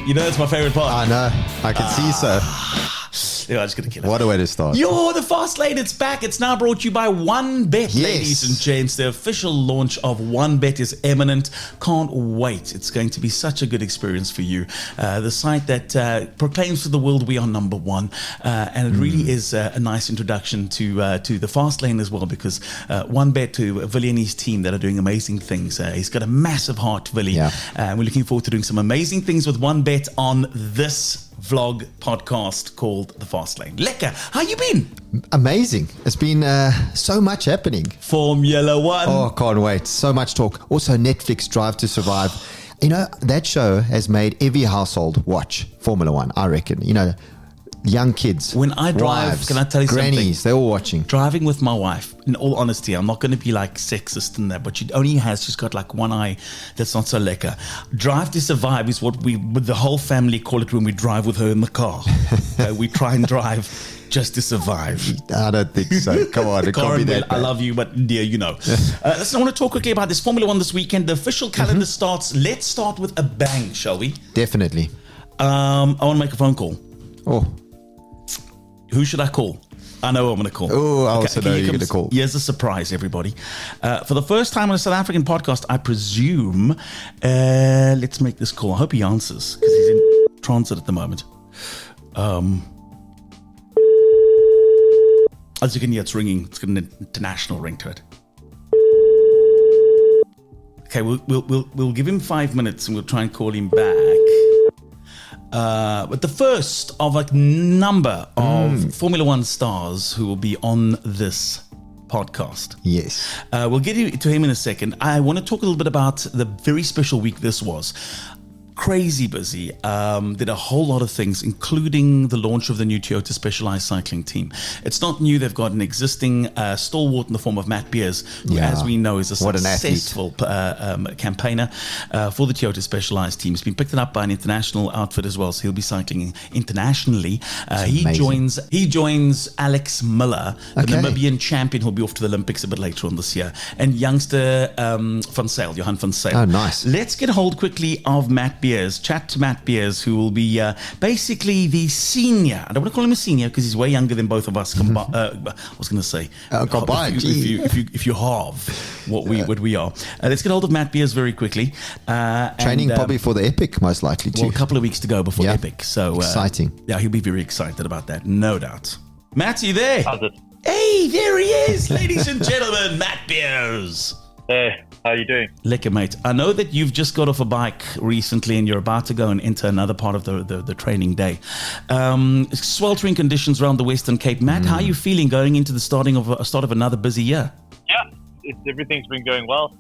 You know it's my favorite part. I know. I can see so. Yeah, I'm just going to kill it. What a way to start. Yo, the Fast Lane, it's back. It's now brought to you by OneBet, Yes. ladies and gents. The official launch of OneBet is imminent. Can't wait. It's going to be such a good experience for you. The site that proclaims to the world we are number one. And it really is a nice introduction to the Fast Lane as well, because OneBet, to Willie and his team that are doing amazing things. He's got a massive heart, Willie. Yeah. We're looking forward to doing some amazing things with OneBet on this vlog podcast called The Fast Lane. Lekker, how you been? Amazing. It's been so much happening. Formula One. Oh, can't wait. So much talk. Also, Netflix Drive to Survive. You know, that show has made every household watch Formula One, I reckon. You know, young kids. When I drive, wives, can I tell you grannies, something? they're all watching. Driving with my wife, in all honesty, I'm not going to be like sexist in that, but she's got like one eye that's not so lekker. Drive to Survive is what we, with the whole family, call it when we drive with her in the car. We try and drive just to survive. I don't think so. Come on, it can't be that I bad. love you, but dear, you know. Listen, I want to talk quickly about this Formula One this weekend. The official calendar starts. Let's start with a bang, shall we? Definitely. I want to make a phone call. Oh, Who should I call? I know who I'm going to call. Oh, I also know here you're going to comes- call. Here's a surprise, everybody. For the first time on a South African podcast, I presume, let's make this call. I hope he answers, because he's in transit at the moment. As you can hear, it's ringing. It's got an international ring to it. Okay, we'll give him 5 minutes and we'll try and call him back. But the first of a number of Formula One stars who will be on this podcast. yes. We'll get to him in a second. I want to talk a little bit about the very special week this was. Crazy busy. Did a whole lot of things, including the launch of the new Toyota Specialized Cycling team. It's not new. They've got an existing stalwart in the form of Matt Beers, who, Yeah. as we know, is a What an successful campaigner for the Toyota Specialized team. He's been picked up by an international outfit as well, so he'll be cycling internationally. He amazing. joins Alex Miller, the Okay. Namibian champion, who'll be off to the Olympics a bit later on this year, and youngster Van Sale, Johan Van Sale. Oh, nice. Let's get hold quickly of Matt Beers. Chat to Matt Beers, who will be basically the senior. I don't want to call him a senior because he's way younger than both of us. I was going to say, combined, if you halve what we are. Let's get hold of Matt Beers very quickly. Training probably for the Epic, most likely, too. Well, a couple of weeks to go before Yeah. Epic. So Exciting. Yeah, he'll be very excited about that, no doubt. Matt, are you there? How's it? Hey, there he is, ladies and gentlemen, Matt Beers. Hey, how you doing? Lekker, mate. I know that you've just got off a bike recently and you're about to go and enter another part of the training day. Sweltering conditions around the Western Cape. Matt, how are you feeling going into the start of another busy year? Yeah, everything's been going well.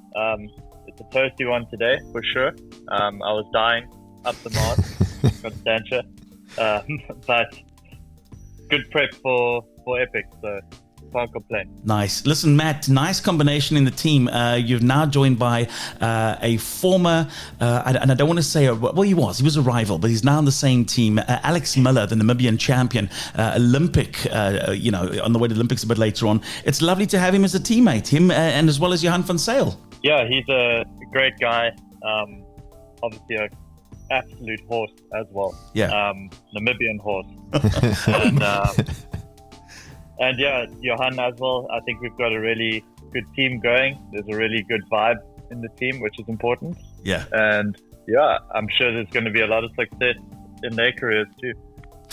It's a thirsty one today, for sure. I was dying up the Mars, Constantia. But good prep for Epic, so can't complain. Nice. Listen, Matt, nice combination in the team. You're now joined by a former, and I don't want to say, he was a rival, but he's now on the same team. Alex Miller, the Namibian champion, Olympic, on the way to the Olympics a bit later on. It's lovely to have him as a teammate, and as well as Johan Van Sale. Yeah, he's a great guy. Obviously an absolute horse as well. Yeah. Namibian horse. And yeah, Johan as well. I think we've got a really good team going. There's a really good vibe in the team, which is important. Yeah. And yeah, I'm sure there's going to be a lot of success in their careers too.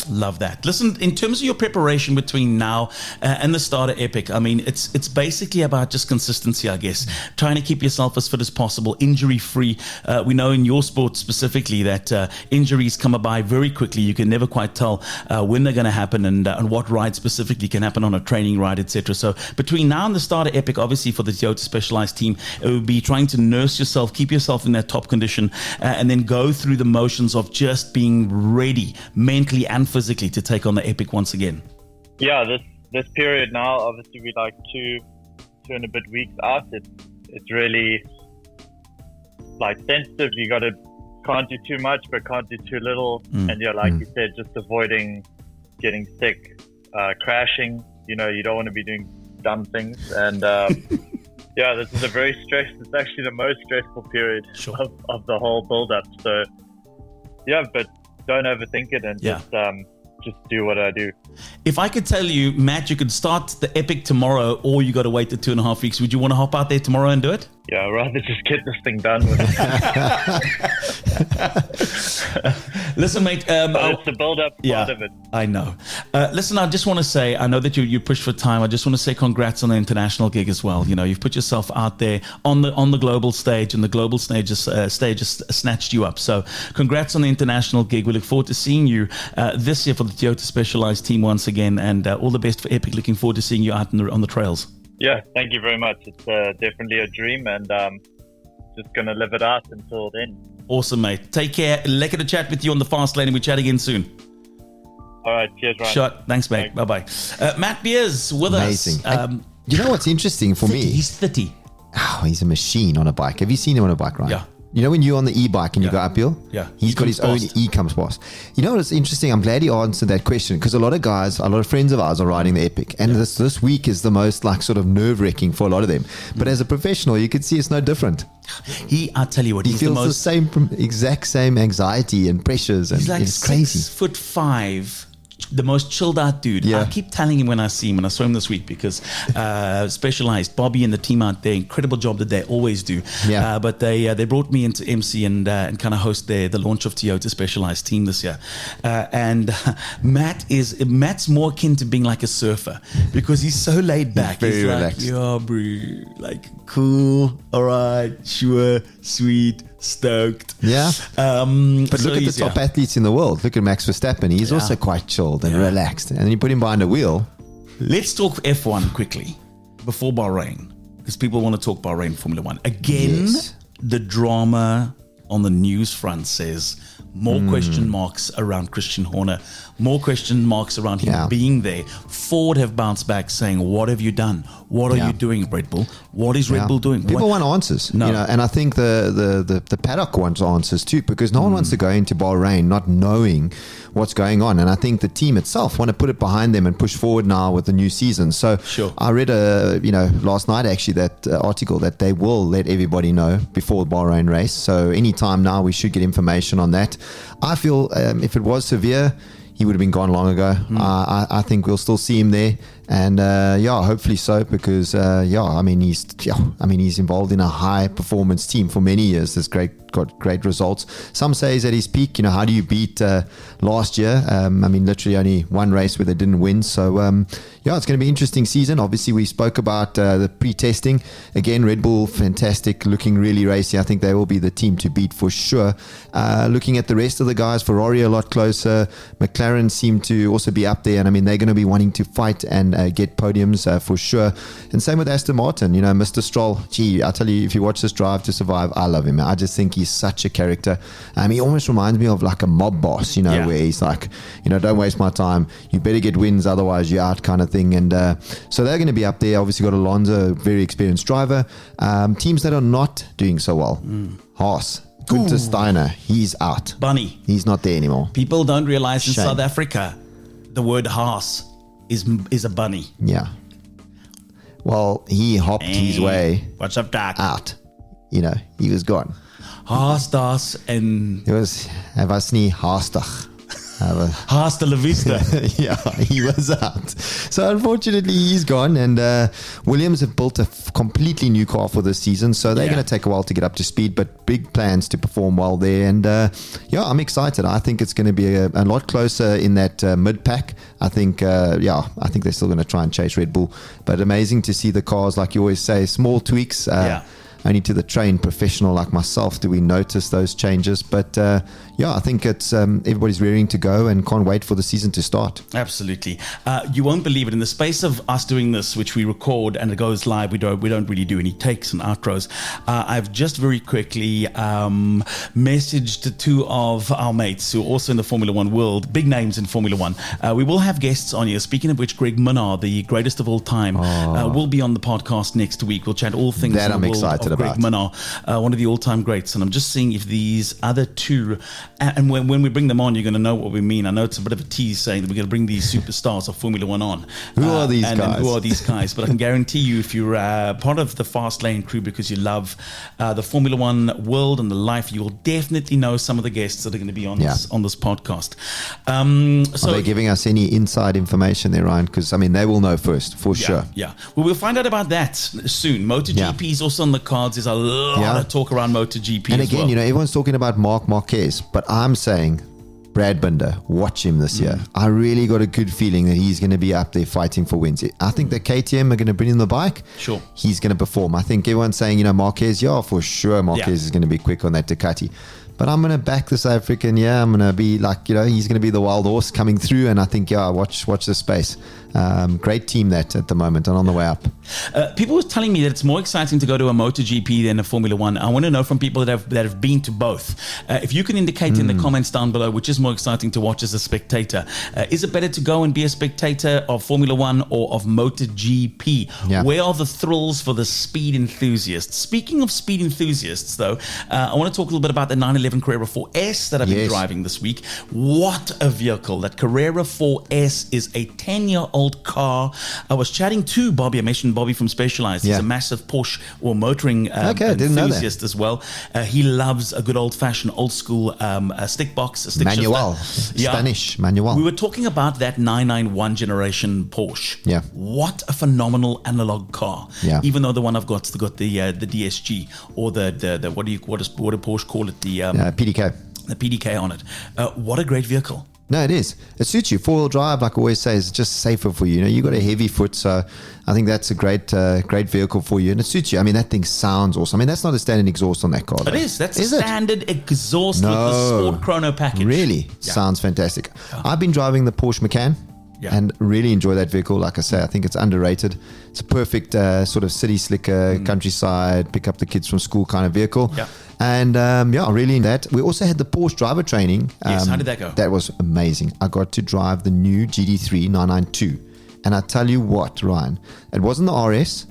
Love that. Listen, in terms of your preparation between now and the start of Epic, I mean, it's basically about just consistency, I guess. Trying to keep yourself as fit as possible, injury-free. We know in your sport specifically that injuries come by very quickly. You can never quite tell when they're going to happen and what ride specifically can happen on a training ride, etc. So between now and the start of Epic, obviously for the Toyota Specialized team, it would be trying to nurse yourself, keep yourself in that top condition, and then go through the motions of just being ready mentally and physically to take on the Epic once again. Yeah, this period now, obviously we like two and a bit weeks out. It's really like sensitive. You can't do too much, but can't do too little. And yeah, like you said, just avoiding getting sick, crashing. You don't want to be doing dumb things. And yeah, this is it's actually the most stressful period of the whole build-up. So yeah, but don't overthink it and just do what I do. If I could tell you, Matt, you could start the Epic tomorrow, or you got to wait the 2.5 weeks, would you want to hop out there tomorrow and do it? Yeah, I'd rather just get this thing done with. Listen, mate. It's the build-up part of it. I know. Listen, I just want to say, I know that you pushed for time. I just want to say congrats on the international gig as well. You know, you've put yourself out there on the global stage, and the global stage has snatched you up. So congrats on the international gig. We look forward to seeing you this year for the Toyota Specialized team once again, and all the best for Epic. Looking forward to seeing you out on the trails. Yeah, thank you very much. It's definitely a dream, and just going to live it out until then. Awesome, mate. Take care. Lekker to chat with you on the fast lane, and we chat again soon. All right, cheers, Ryan. Shot. Thanks, mate. Bye-bye. Matt Beers with Amazing. us. You know what's interesting for 30, me? He's 30. Oh, he's a machine on a bike. Have you seen him on a bike, Ryan? Yeah. You know when you're on the e-bike and you go uphill? Yeah. He's got his own e-comes past. You know what's interesting? I'm glad he answered that question, because a lot of friends of ours are riding the Epic. And this week is the most like sort of nerve-wracking for a lot of them. But as a professional, you could see it's no different. I tell you what, He he's feels the most... exact same anxiety and pressures. And He's like it's crazy. 6'5", the most chilled out dude. Yeah. I keep telling him when I see him, and I saw him this week because Specialized, Bobby and the team out there, incredible job that they always do. Yeah. But they brought me into MC and kind of host the launch of Toyota Specialized team this year. And Matt's more akin to being like a surfer because he's so laid back. Very he's relaxed. Like, yeah, bro, like cool, all right, sure, sweet, stoked. Yeah. But so look at the top athletes in the world. Look at Max Verstappen. He's also quite chilled and relaxed. And then you put him behind a wheel. Let's talk F1 quickly before Bahrain, because people want to talk Bahrain Formula One. Again, the drama on the news front says more question marks around Christian Horner, more question marks around him being there. Ford have bounced back saying, what have you done? What are you doing, Red Bull? What is Red Bull doing? People want answers. No. You know, and I think the paddock wants answers too, because no one wants to go into Bahrain not knowing what's going on. And I think the team itself want to put it behind them and push forward now with the new season. So I read last night actually that article that they will let everybody know before the Bahrain race. So anytime now we should get information on that. I feel if it was severe, he would have been gone long ago. I think we'll still see him there, and hopefully so, because he's involved in a high performance team for many years. Got great results. Some say he's at his peak. You know, how do you beat last year? Literally only one race where they didn't win. So it's going to be an interesting season. Obviously, we spoke about the pre-testing. Again, Red Bull, fantastic, looking really racy. I think they will be the team to beat for sure. Looking at the rest of the guys, Ferrari a lot closer. McLaren seem to also be up there, and they're going to be wanting to fight and get podiums for sure. And same with Aston Martin. You know, Mr. Stroll. Gee, I tell you, if you watch this Drive to Survive, I love him. I just think he's such a character. He almost reminds me of like a mob boss, where he's like, don't waste my time. You better get wins, otherwise you're out, kind of thing. And so they're going to be up there. Obviously got Alonso, very experienced driver. Teams that are not doing so well. Haas. Gunther Steiner, he's out. Bunny. He's not there anymore. People don't realize in South Africa, the word Haas is a bunny. Yeah. Well, he hopped his way What's up, Doc? out. He was gone. Haas das en It was Havasni Haastag. hasta la vista. Yeah, he was out. So unfortunately, he's gone. And Williams have built a completely new car for this season. So they're going to take a while to get up to speed, but big plans to perform well there. And I'm excited. I think it's going to be a lot closer in that mid-pack. I think they're still going to try and chase Red Bull. But amazing to see the cars, like you always say, small tweaks. Only to the trained professional like myself do we notice those changes. But I think it's everybody's rearing to go and can't wait for the season to start. Absolutely. You won't believe it. In the space of us doing this, which we record and it goes live, we don't really do any takes and outros. I've just very quickly messaged two of our mates who are also in the Formula One world, big names in Formula One. We will have guests on here. Speaking of which, Greg Minnaar, the greatest of all time, will be on the podcast next week. We'll chat all things that I'm excited about. about? Greg Minnaar, one of the all-time greats. And I'm just seeing if these other two, and when we bring them on, you're going to know what we mean. I know it's a bit of a tease saying that we're going to bring these superstars of Formula One on. Who are these guys? Who are these guys? But I can guarantee you, if you're part of the Fast Lane crew because you love the Formula One world and the life, you will definitely know some of the guests that are going to be on this podcast. So, are they giving us any inside information there, Ryan? Because I mean, they will know first for sure. Yeah. Well, we'll find out about that soon. MotoGP is also on the cards. There's a lot of talk around MotoGP. And again, everyone's talking about Marc Marquez, but I'm saying Brad Binder, watch him this year. I really got a good feeling that he's going to be up there fighting for wins. I think the KTM are going to bring in the bike. Sure. He's going to perform. I think everyone's saying, Marquez, for sure Marquez is going to be quick on that Ducati. But I'm going to back the South African. I'm going to be like, he's going to be the wild horse coming through. And I think, watch the space. Great team that at the moment and on the way up. People were telling me that it's more exciting to go to a MotoGP than a Formula One. I want to know from people that have been to both. If you can indicate in the comments down below which is more exciting to watch as a spectator. Is it better to go and be a spectator of Formula One or of MotoGP? Yeah. Where are the thrills for the speed enthusiasts? Speaking of speed enthusiasts, though, I want to talk a little bit about the 911 Carrera 4S that I've been driving this week. What a vehicle. That Carrera 4S is a 10-year-old car. I was chatting to Bobby. I mentioned Bobby from Specialized. He's a massive Porsche or motoring enthusiast as well. He loves a good old-fashioned, old-school stick box, a stick manual, shifter. Spanish manual. We were talking about that 991 generation Porsche. Yeah. What a phenomenal analog car. Yeah. Even though the one I've got's got the DSG or the what do Porsche call it? The PDK. The PDK on it. What a great vehicle. No, it is. It suits you. Four-wheel drive, like I always say, is just safer for you. You got a heavy foot, so I think that's a great vehicle for you, and it suits you. I mean, that thing sounds awesome. I mean, that's not a standard exhaust on that car. It is. That's a standard exhaust with the Sport Chrono package. Really? Yeah. Sounds fantastic. Yeah. I've been driving the Porsche Macan. Yeah. And really enjoy that vehicle. Like I say, I think it's underrated. It's a perfect sort of city slicker, countryside, pick up the kids from school kind of vehicle. Yeah. And I really enjoyed that. We also had the Porsche driver training. Yes, how did that go? That was amazing. I got to drive the new GT3 992. And I tell you what, Ryan, it wasn't the RS,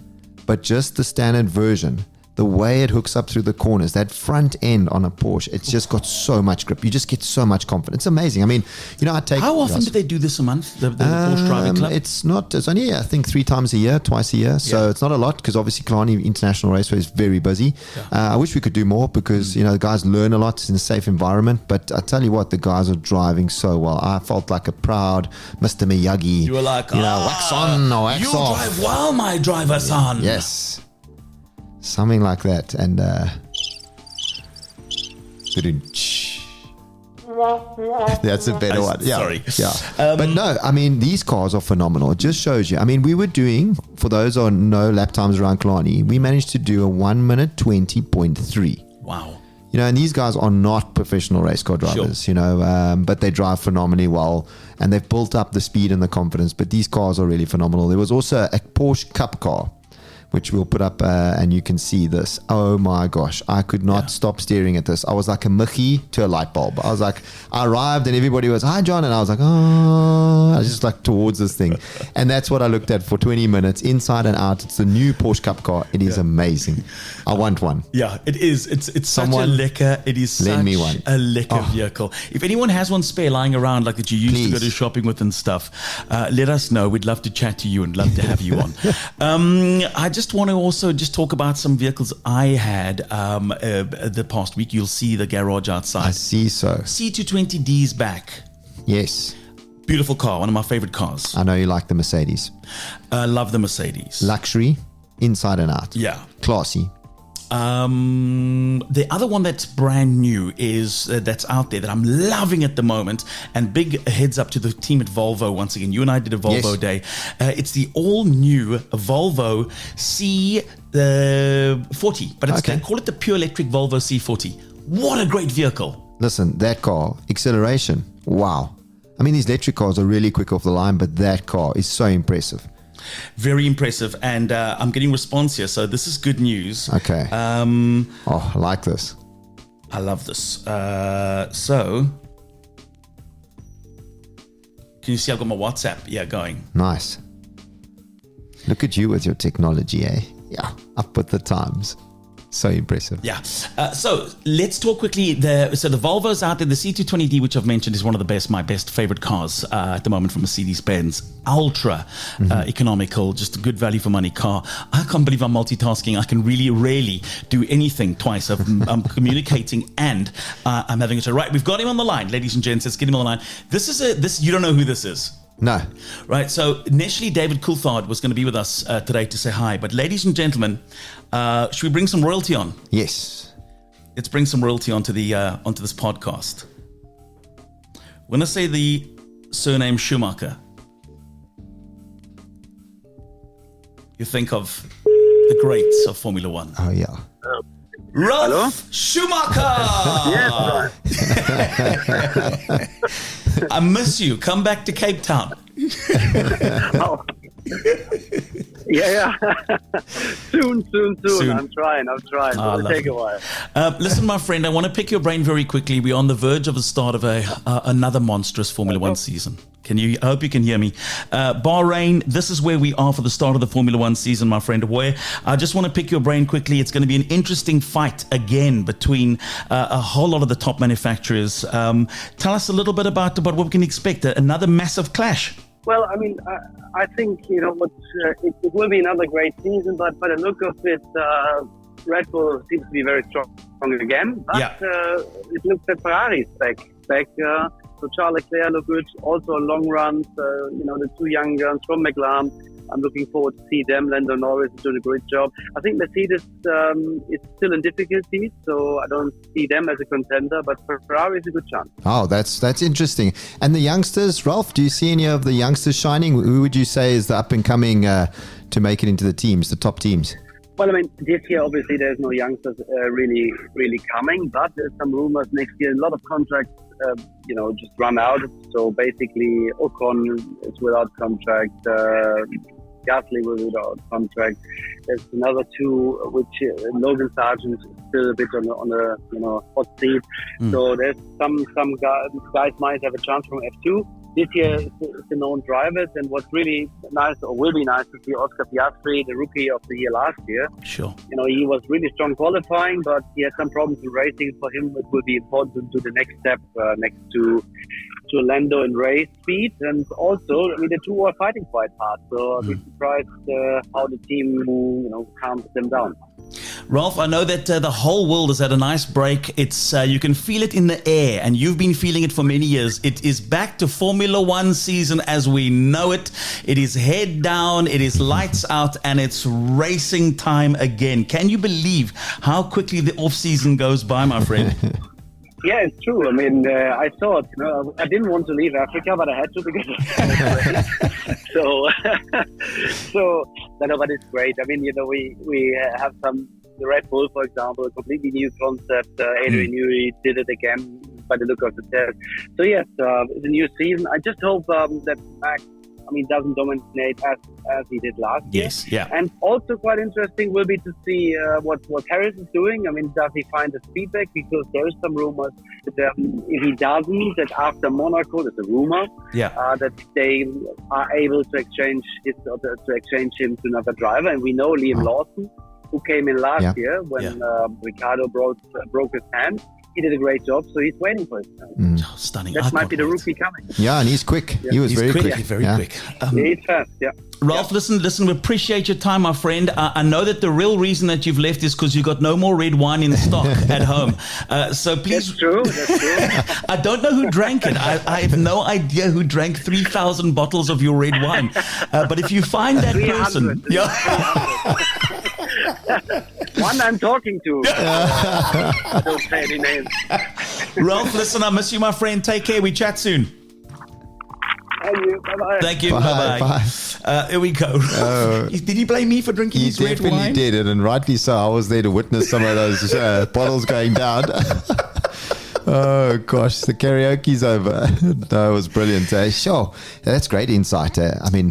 but just the standard version. The way it hooks up through the corners, that front end on a Porsche, it's just got so much grip. You just get so much confidence. It's amazing. I mean, I take... How often do they do this a month, the Porsche Driving Club? It's only, I think, 3 times a year, twice a year. So it's not a lot because obviously Killarney International Raceway is very busy. Yeah. I wish we could do more because, the guys learn a lot. It's in a safe environment. But I tell you what, the guys are driving so well. I felt like a proud Mr. Miyagi. You were like, wax on or wax you off. You drive well, my driver son. Yes. Something like that. And that's a better one. Yeah. Sorry. Yeah. But no, I mean, these cars are phenomenal. It just shows you. I mean, we were doing, for those who know lap times around Killarney, we managed to do a 1 minute 20.3. Wow. And these guys are not professional race car drivers, but they drive phenomenally well and they've built up the speed and the confidence. But these cars are really phenomenal. There was also a Porsche Cup car, which we'll put up and you can see this. Oh my gosh, I could not stop staring at this. I was like a Mickey to a light bulb. I was like, I arrived and everybody was, hi John, and I was like, I was just like towards this thing. And that's what I looked at for 20 minutes, inside and out. It's the new Porsche Cup car. It is amazing. I want one. Yeah, it is. It's such a lekker. It is such me one. A lekker vehicle. If anyone has one spare lying around like that you used to go to shopping with and stuff, let us know. We'd love to chat to you and love to have you on. I just want to also just talk about some vehicles I had the past week. You'll see the garage outside. I see so. C220D's back. Yes. Beautiful car. One of my favorite cars. I know you like the Mercedes. I love the Mercedes. Luxury, inside and out. Yeah. Classy. The other one that's brand new is that's out there that I'm loving at the moment, and big heads up to the team at Volvo once again. You and I did a Volvo day. It's the all new Volvo C40, but they call it the pure electric Volvo C40. What a great vehicle. Listen, that car, acceleration, wow. I mean, these electric cars are really quick off the line, but that car is so impressive. Very impressive, and I'm getting response here, so this is good news. Okay. I like this. I love this. So, can you see I've got my WhatsApp going? Nice. Look at you with your technology, eh? Yeah, up with the times. So impressive. Yeah. So let's talk quickly. So the Volvo's out there. The C220D, which I've mentioned, is one of the my best favorite cars at the moment from Mercedes-Benz. Ultra economical, just a good value for money car. I can't believe I'm multitasking. I can really rarely do anything twice. I'm communicating and I'm having a show. Right, we've got him on the line, ladies and gents. Let's get him on the line. This you don't know who this is. No. Right, so initially David Coulthard was going to be with us today to say hi. But ladies and gentlemen, should we bring some royalty on? Yes. Let's bring some royalty onto this podcast. When I say the surname Schumacher, you think of the greats of Formula One. Oh, yeah. Ralf Hello? Schumacher! Yes. I miss you. Come back to Cape Town. Oh. Yeah. soon. I'm trying. It'll take a while. Listen, my friend, I want to pick your brain very quickly. We're on the verge of the start of another monstrous Formula One season. I hope you can hear me. Bahrain, this is where we are for the start of the Formula One season, my friend. Where I just want to pick your brain quickly. It's going to be an interesting fight again between a whole lot of the top manufacturers. Tell us a little bit about what we can expect. Another massive clash. Well, I mean, I think it will be another great season, but by the look of it, Red Bull seems to be very strong again. But it looks that Ferrari's back. So Charles Leclerc look good. Also long runs. The two young guns from McLaren. I'm looking forward to see them. Lando Norris is doing a great job. I think Mercedes is still in difficulty, so I don't see them as a contender. But for Ferrari, is a good chance. Oh, that's interesting. And the youngsters, Ralf, do you see any of the youngsters shining? Who would you say is the up and coming to make it into the top teams? Well, I mean, this year, obviously, there's no youngsters really coming, but there's some rumors next year. A lot of contracts, just run out. So basically, Ocon is without contract. Gasly was without contract. There's another two, which Logan Sargent is still a bit on the hot seat. So there's some guys might have a chance from F2. This year, it's the known drivers, and what's really nice, or will be nice, to see Oscar Piastri, the rookie of the year last year. Sure. He was really strong qualifying, but he had some problems in racing. For him, it will be important to do the next step next to Lando in race speed. And also, I mean, the two are fighting quite hard, so I'd be surprised how the team, calms them down. Ralf, I know that the whole world has had a nice break. It's you can feel it in the air, and you've been feeling it for many years. It is back to Formula One season as we know it. It is head down, it is lights out, and it's racing time again. Can you believe how quickly the off-season goes by, my friend? Yeah, it's true. I mean, I thought, I didn't want to leave Africa, but I had to because but it's great. I mean, we have the Red Bull, for example, a completely new concept. Adrian Newey did it again by the look of the test. So yes, it's a new season. I just hope that Max, doesn't dominate as he did last year. Yes, yeah. And also quite interesting will be to see what Harris is doing. I mean, does he find the speed back? Because there is some rumors that if he doesn't, that after Monaco, there's a rumor that they are able to exchange him to another driver. And we know Liam Lawson, who came in last year when Ricciardo broke his hand. He did a great job, so he's waiting for his time. Stunning. That might be the rookie coming. Yeah, and he's quick. Yeah. He was very quick. Very quick. He's fast, yeah. Ralf, listen, we appreciate your time, my friend. I know that the real reason that you've left is because you got no more red wine in stock at home. So please. That's true. I don't know who drank it. I have no idea who drank 3,000 bottles of your red wine. But if you find that person. One I'm talking to. I don't say any names. Ralf, listen, I miss you, my friend. Take care. We chat soon. Thank you. Bye-bye. Thank you. Bye-bye. Here we go. Did he blame me for drinking his red wine? He definitely did, and rightly so. I was there to witness some of those bottles going down. Oh, gosh, the karaoke's over. No, it was brilliant. Sure, that's great insight.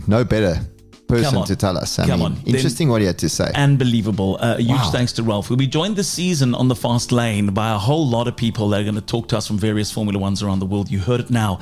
No better person to tell us. Interesting what he had to say. Unbelievable. Huge thanks to Ralf. We'll be joined this season on the fast lane by a whole lot of people that are going to talk to us from various Formula Ones around the world. You heard it now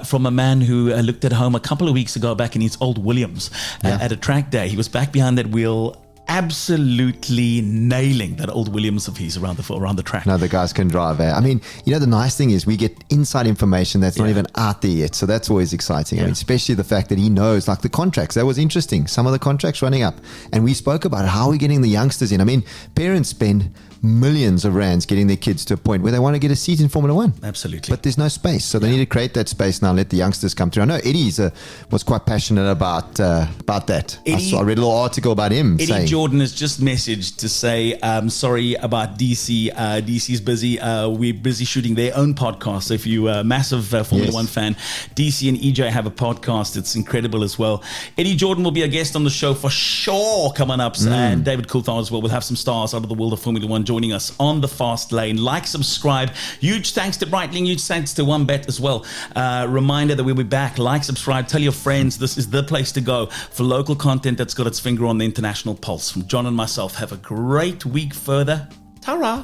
from a man who looked at home a couple of weeks ago back in his old Williams at a track day. He was back behind that wheel, absolutely nailing that old Williams of his around the track. No, the guys can drive. I mean, the nice thing is we get inside information that's not even out there yet. So that's always exciting. I mean, especially the fact that he knows, like the contracts. That was interesting. Some of the contracts running up. And we spoke about how are we getting the youngsters in. I mean, parents spend millions of rands getting their kids to a point where they want to get a seat in Formula One. Absolutely. But there's no space. So they need to create that space now and let the youngsters come through. I know Eddie was quite passionate about that. I read a little article about him Eddie Jordan has just messaged to say, sorry about DC. DC's busy. We're busy shooting their own podcast. So if you're a massive Formula One fan, DC and EJ have a podcast. It's incredible as well. Eddie Jordan will be a guest on the show for sure coming up. And David Coulthard as well. We'll have some stars out of the world of Formula One joining us on the fast lane. Like, subscribe. Huge thanks to Breitling. Huge thanks to OneBet as well. Reminder that we'll be back. Like, subscribe. Tell your friends. This is the place to go for local content that's got its finger on the international pulse. From John and myself, have a great week further. Ta-ra!